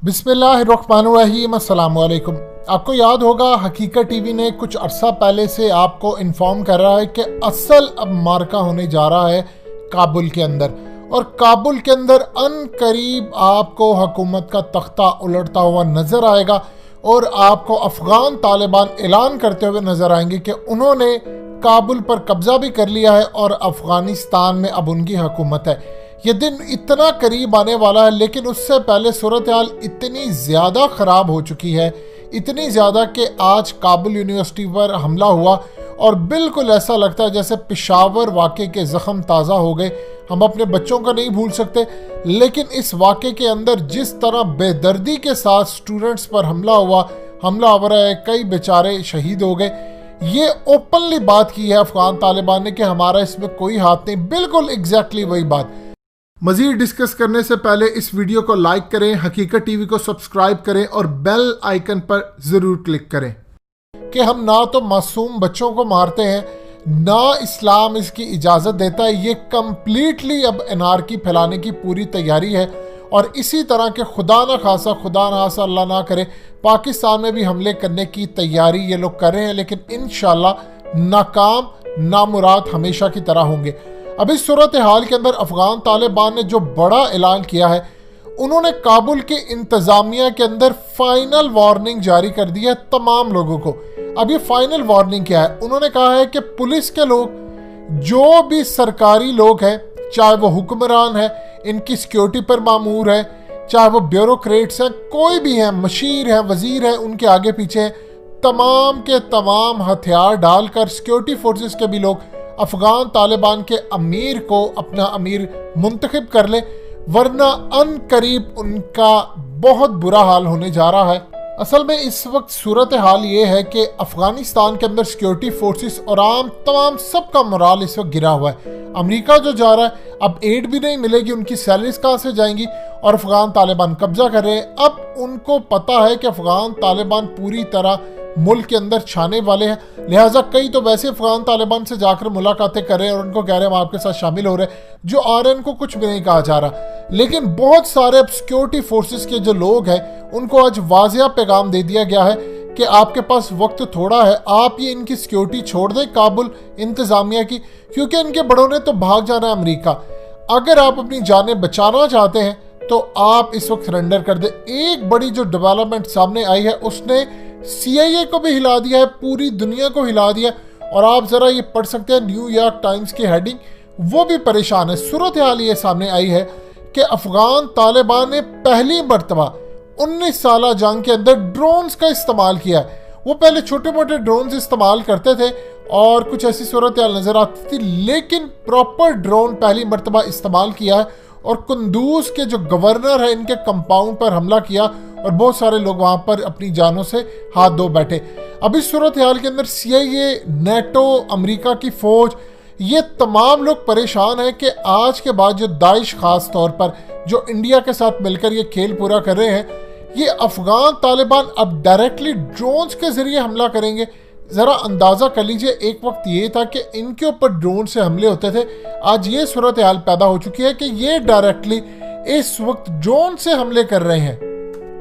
बिस्मिल्लाहिर्रहमानिर्रहीम, अस्सलाम वालेकुम। आपको याद होगा हकीकत टीवी ने कुछ अरसा पहले से आपको इन्फॉर्म कर रहा है कि असल अब मार्का होने जा रहा है काबुल के अंदर, और काबुल के अंदर अन करीब आपको हुकूमत का तख्ता उलटता हुआ नज़र आएगा और आपको अफ़गान तालिबान ऐलान करते हुए नज़र आएंगे कि उन्होंने काबुल पर कब्ज़ा भी कर लिया है और अफ़गानिस्तान में अब उनकी हुकूमत है। ये दिन इतना करीब आने वाला है, लेकिन उससे पहले सूरत हाल इतनी ज़्यादा ख़राब हो चुकी है, इतनी ज़्यादा कि आज काबुल यूनिवर्सिटी पर हमला हुआ और बिल्कुल ऐसा लगता है जैसे पेशावर वाक़े के ज़ख्म ताज़ा हो गए। हम अपने बच्चों का नहीं भूल सकते, लेकिन इस वाक़े के अंदर जिस तरह बेदर्दी के साथ स्टूडेंट्स पर हमला हो रहा है, कई बेचारे शहीद हो गए। ये ओपनली बात की है अफ़गान तालिबान ने कि हमारा इसमें कोई हाथ नहीं, बिल्कुल एग्जैक्टली वही बात। मज़ीद डिस्कस करने से पहले इस वीडियो को लाइक करें, हकीकत टीवी को सब्सक्राइब करें और बेल आइकन पर ज़रूर क्लिक करें कि हम ना तो मासूम बच्चों को मारते हैं, ना इस्लाम इसकी इजाज़त देता है। ये कम्प्लीटली अब एनार्की फैलाने की पूरी तैयारी है और इसी तरह के खुदा ना खासा अल्लाह ना करे पाकिस्तान में भी हमले करने की तैयारी ये लोग कर रहे हैं, लेकिन इंशाल्लाह नाकाम नामुराद हमेशा की तरह होंगे। अब इस सूरत हाल के अंदर अफ़गान तालिबान ने जो बड़ा ऐलान किया है, उन्होंने काबुल की इंतज़ामिया के अंदर फाइनल वार्निंग जारी कर दी है तमाम लोगों को। अब ये फाइनल वार्निंग क्या है? उन्होंने कहा है कि पुलिस के लोग, जो भी सरकारी लोग हैं, चाहे वो हुक्मरान है, इनकी सिक्योरिटी पर मामूर है, चाहे वो ब्यूरोक्रेट्स हैं, कोई भी हैं, मशीर हैं, वजीर हैं, उनके आगे पीछे हैं, तमाम के तमाम हथियार डालकर सिक्योरिटी फोर्सेस के भी लोग अफ़गान तालिबान के अमीर को अपना अमीर मुंतखब कर ले, वरना अन करीब उनका बहुत बुरा हाल होने जा रहा है। असल में इस वक्त सूरत हाल ये है कि अफ़गानिस्तान के अंदर सिक्योरिटी फोर्सेस और तमाम सबका मोराल इस वक्त गिरा हुआ है। अमेरिका जो जा रहा है, अब एड भी नहीं मिलेगी, उनकी सैलरीज कहाँ से जाएंगी, और अफ़गान तालिबान कब्जा कर रहे हैं। अब उनको पता है कि अफ़गान तालिबान पूरी तरह मुल्क के अंदर छाने वाले हैं, लिहाजा कई तो वैसे अफ़गान तालिबान से जाकर मुलाकातें कर रहे हैं और उनको कह रहे हैं हम आपके साथ शामिल हो रहे हैं, जो आ रहे हैं उनको कुछ भी नहीं कहा जा रहा। लेकिन बहुत सारे अब सिक्योरिटी फोर्सेस के जो लोग हैं, उनको आज वाज़िया पैगाम दे दिया गया है कि आपके पास वक्त थोड़ा है, आप ये इनकी सिक्योरिटी छोड़ दें काबुल इंतज़ामिया की, क्योंकि इनके बड़ों ने तो भाग जाना है अमेरिका। अगर आप अपनी जानें बचाना चाहते हैं तो आप इस वक्त सरेंडर कर दें। एक बड़ी जो डेवलपमेंट सामने आई है, उसने CIA को भी हिला दिया है, पूरी दुनिया को हिला दिया, और आप ज़रा ये पढ़ सकते हैं न्यूयॉर्क टाइम्स की हेडिंग, वो भी परेशान है। सूरत हाल ये सामने आई है कि अफ़गान तालिबान ने पहली मरतबा 19 साल जंग के अंदर ड्रोन्स का इस्तेमाल किया है। वो पहले छोटे मोटे ड्रोन्स इस्तेमाल करते थे और कुछ ऐसी सूरत हाल नज़र आती थी, लेकिन प्रॉपर ड्रोन पहली मरतबा इस्तेमाल किया है और कुंदूज के जो गवर्नर है, इनके कंपाउंड पर हमला किया और बहुत सारे लोग वहां पर अपनी जानों से हाथ धो बैठे। अब इस सूरत हाल के अंदर CIA, नेटो, अमेरिका की फौज, ये तमाम लोग परेशान हैं कि आज के बाद जो दाइश खास तौर पर जो इंडिया के साथ मिलकर ये खेल पूरा कर रहे हैं, ये अफ़गान तालिबान अब डायरेक्टली ड्रोन्स के जरिए हमला करेंगे। ज़रा अंदाज़ा कर लीजिए, एक वक्त ये था कि इनके ऊपर ड्रोन से हमले होते थे, आज ये सूरत हाल पैदा हो चुकी है कि ये डायरेक्टली इस वक्त ड्रोन से हमले कर रहे हैं।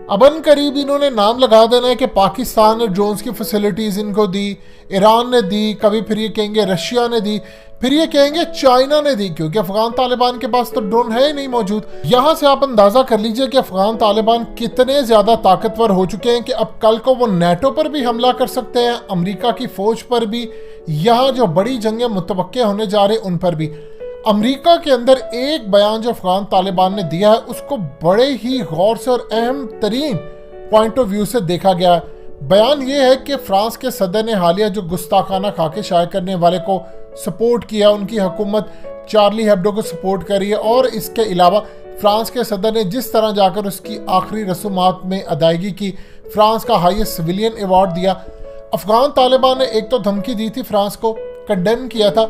अब अन करीब इन्होंने नाम लगा देना है कि पाकिस्तान ने ड्रोन्स की फैसिलिटीज़ इनको दी, ईरान ने दी, कभी फिर ये कहेंगे रशिया ने दी, फिर ये कहेंगे चाइना ने दी, क्योंकि अफ़गान तालिबान के पास तो ड्रोन है ही नहीं मौजूद। यहाँ से आप अंदाज़ा कर लीजिए कि अफ़गान तालिबान कितने ज़्यादा ताकतवर हो चुके हैं कि अब कल को वो नेटो पर भी हमला कर सकते हैं, अमेरिका की फ़ौज पर भी, यहाँ जो बड़ी जंगें मुतवक्के होने जा रहे उन पर भी। अमेरिका के अंदर एक बयान जो अफ़गान तालिबान ने दिया है, उसको बड़े ही गौर से और अहम तरीन पॉइंट ऑफ व्यू से देखा गया है। बयान ये है कि फ्रांस के सदर ने हालिया जो गुस्ताखाना खाके शाये करने वाले को सपोर्ट किया, उनकी हुकूमत चार्ली हेब्डो को सपोर्ट कर रही है, और इसके अलावा फ्रांस के सदर ने जिस तरह जाकर उसकी आखिरी रसूमात में अदायगी की, फ्रांस का हाईएस्ट सिविलियन अवार्ड दिया। अफ़गान तालिबान ने एक तो धमकी दी थी, फ्रांस को कंडेम किया था,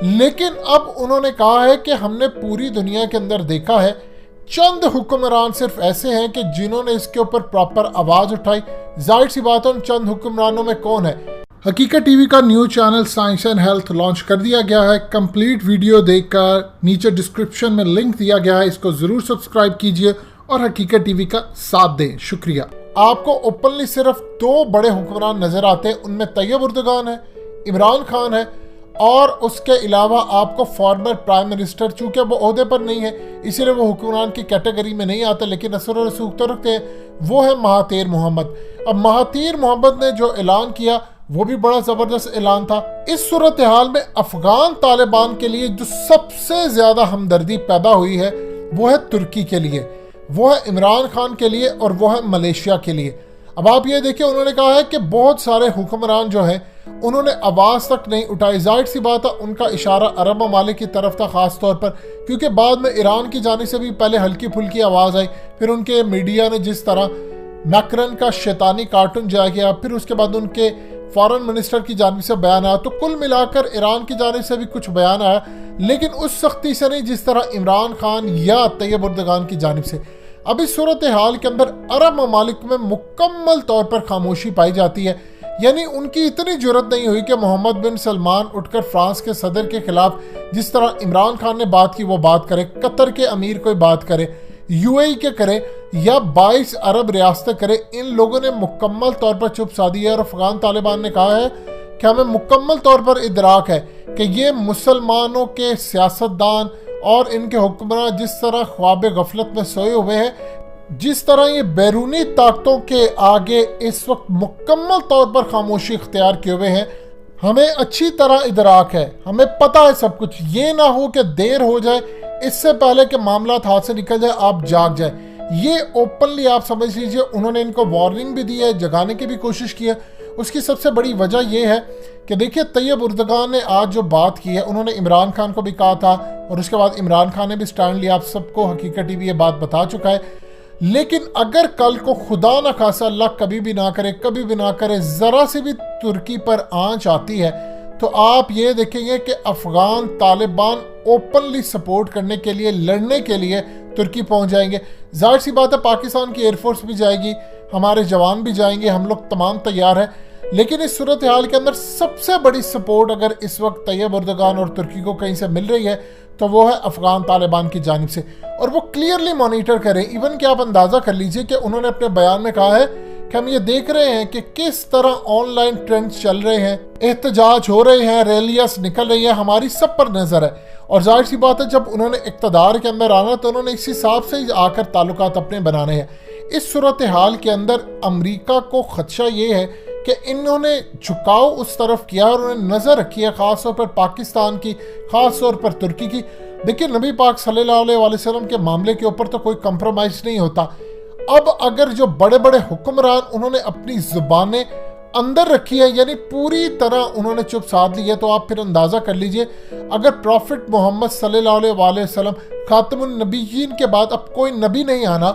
लेकिन अब उन्होंने कहा है कि हमने पूरी दुनिया के अंदर देखा है, चंद हुक्मरान सिर्फ ऐसे हैं कि जिन्होंने इसके ऊपर प्रॉपर आवाज़ उठाई। जाहिर सी बात है, उन चंद हुक्मरानों में कौन है? हकीकत टीवी का new channel science and health launch कर दिया गया है। कंप्लीट वीडियो देखकर नीचे डिस्क्रिप्शन में लिंक दिया गया है, इसको ज़रूर सब्सक्राइब कीजिए और हकीकत टीवी का साथ दें। शुक्रिया। आपको ओपनली सिर्फ 2 बड़े हुक्मरान नजर आते हैं, उनमें तैयब उर्दगान है, इमरान खान है, और उसके अलावा आपको फॉर्मर प्राइम मिनिस्टर, चूंकि वो ओहदे पर नहीं है इसीलिए वो हुक्मरान की कैटेगरी में नहीं आते, लेकिन असर और रसूख तो रखते हैं, वो है महातीर मोहम्मद। अब महातीर मोहम्मद ने जो ऐलान किया वो भी बड़ा जबरदस्त ऐलान था। इस सूरत हाल में अफगान तालिबान के लिए जो सबसे ज्यादा हमदर्दी पैदा हुई है वो है तुर्की के लिए, वो है इमरान खान के लिए, और वो है मलेशिया के लिए। अब आप ये देखिए, उन्होंने कहा है कि बहुत सारे हुक्मरान जो हैं उन्होंने आवाज़ तक नहीं उठाई। जाहिर सी बात है उनका इशारा अरब ममालिक की तरफ था ख़ास तौर पर, क्योंकि बाद में ईरान की जानिब से भी पहले हल्की फुल्की आवाज़ आई, फिर उनके मीडिया ने जिस तरह मैक्रन का शैतानी कार्टून जाया गया, फिर उसके बाद उनके फॉरेन मिनिस्टर की जानिब से बयान आया, तो कुल मिलाकर ईरान की जानिब से भी कुछ बयान आया, लेकिन उस सख्ती से नहीं जिस तरह इमरान खान या तैयब उर्दगान की जानिब से। अब इस सूरत हाल के अंदर अरब ममालिक में मुकम्मल तौर पर खामोशी पाई जाती है, यानी उनकी इतनी जरूरत नहीं हुई कि मोहम्मद बिन सलमान उठकर फ्रांस के सदर के खिलाफ जिस तरह इमरान खान ने बात की वो बात करे, कतर के अमीर कोई बात करे, यूएई के करे, या 22 अरब रियासतें करे। इन लोगों ने मुकम्मल तौर पर चुप साधी है, और अफगान तालिबान ने कहा है कि हमें मुकम्मल तौर पर इदराक है कि ये मुसलमानों के सियासतदान और इनके हुक्मरान जिस तरह ख्वाब गफलत में सोए हुए हैं, जिस तरह ये बैरूनी ताकतों के आगे इस वक्त मुकम्मल तौर पर खामोशी इख्तियार किए हुए हैं, हमें अच्छी तरह इदराक है, हमें पता है सब कुछ। ये ना हो कि देर हो जाए, इससे पहले कि मामला हाथ से निकल जाए आप जाग जाए। ये ओपनली आप समझ लीजिए उन्होंने इनको वार्निंग भी दी है, जगाने की भी कोशिश की है। उसकी सबसे बड़ी वजह यह है कि देखिए तैयब उर्दगान ने आज जो बात की है, उन्होंने इमरान खान को भी कहा था, और उसके बाद इमरान खान ने भी स्टैंड लिया। आप सबको हकीकत टीवी ये बात बता चुका है। लेकिन अगर कल को खुदा न खासा, अल्लाह कभी भी ना करे, कभी भी ना करे, जरा से भी तुर्की पर आंच आती है, तो आप ये देखेंगे कि अफगान तालिबान ओपनली सपोर्ट करने के लिए, लड़ने के लिए तुर्की पहुंच जाएंगे। जाहिर सी बात है पाकिस्तान की एयरफोर्स भी जाएगी, हमारे जवान भी जाएंगे, हम लोग तमाम तैयार हैं। लेकिन इस सूरत हाल के अंदर सबसे बड़ी सपोर्ट अगर इस वक्त तैयब उर्दगान और तुर्की को कहीं से मिल रही है तो वो है अफगान तालिबान की जानिब से, और वो क्लियरली मॉनिटर करें। इवन कि आप अंदाज़ा कर लीजिए कि उन्होंने अपने बयान में कहा है कि हम ये देख रहे हैं कि किस तरह ऑनलाइन ट्रेंड्स चल रहे हैं, एहतजाज हो रहे हैं, रैलियाँ निकल रही हैं, हमारी सब पर नज़र है। और जाहिर सी बात है जब उन्होंने इक़्तिदार के अंदर आना तो उन्होंने इस हिसाब से ही आकर ताल्लुकात अपने बनाने हैं। इस सूरत हाल के अंदर अमरीका को खदशा ये है कि इन्होंने झुकाव उस तरफ किया और उन्होंने नज़र रखी है ख़ास तौर पर पाकिस्तान की, ख़ास तौर पर तुर्की की। देखिए नबी पाक सल्लल्लाहु अलैहि वसल्लम के मामले के ऊपर तो कोई कंप्रोमाइज़ नहीं होता। अब अगर जो बड़े बड़े हुक्मरान उन्होंने अपनी ज़ुबानें अंदर रखी है, यानी पूरी तरह उन्होंने चुप साध ली है, तो आप फिर अंदाज़ा कर लीजिए अगर प्रॉफिट मोहम्मद सल्लल्लाहु अलैहि वसल्लम खातमुन नबीयीन के बाद अब कोई नबी नहीं आना,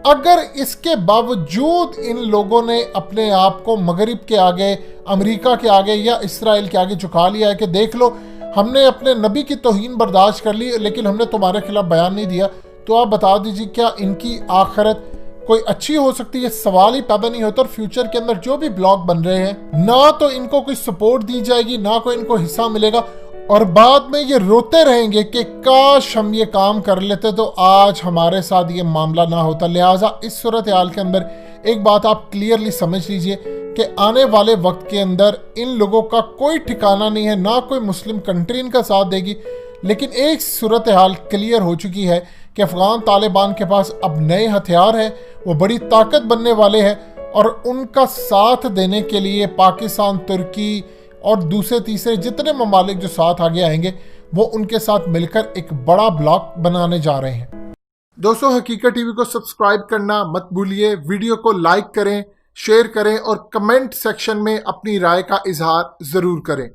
अगर इसके बावजूद इन लोगों ने अपने आप को मगरिब के आगे, अमेरिका के आगे या इसराइल के आगे झुका लिया है कि देख लो हमने अपने नबी की तौहीन बर्दाश्त कर ली लेकिन हमने तुम्हारे खिलाफ बयान नहीं दिया, तो आप बता दीजिए क्या इनकी आखिरत कोई अच्छी हो सकती है? सवाल ही पैदा नहीं होता। और फ्यूचर के अंदर जो भी ब्लॉग बन रहे हैं ना तो इनको कोई सपोर्ट दी जाएगी, ना कोई इनको हिस्सा मिलेगा, और बाद में ये रोते रहेंगे कि काश हम ये काम कर लेते तो आज हमारे साथ ये मामला ना होता। लिहाजा इस सूरत हाल के अंदर एक बात आप क्लियरली समझ लीजिए कि आने वाले वक्त के अंदर इन लोगों का कोई ठिकाना नहीं है, ना कोई मुस्लिम कंट्री इनका साथ देगी। लेकिन एक सूरत हाल क्लियर हो चुकी है कि अफगान तालिबान के पास अब नए हथियार हैं, वो बड़ी ताकत बनने वाले हैं, और उनका साथ देने के लिए पाकिस्तान, तुर्की और दूसरे तीसरे जितने ममालिक जो साथ आगे आएंगे वो उनके साथ मिलकर एक बड़ा ब्लॉक बनाने जा रहे हैं। दोस्तों हकीकत टीवी को सब्सक्राइब करना मत भूलिए, वीडियो को लाइक करें, शेयर करें और कमेंट सेक्शन में अपनी राय का इजहार जरूर करें।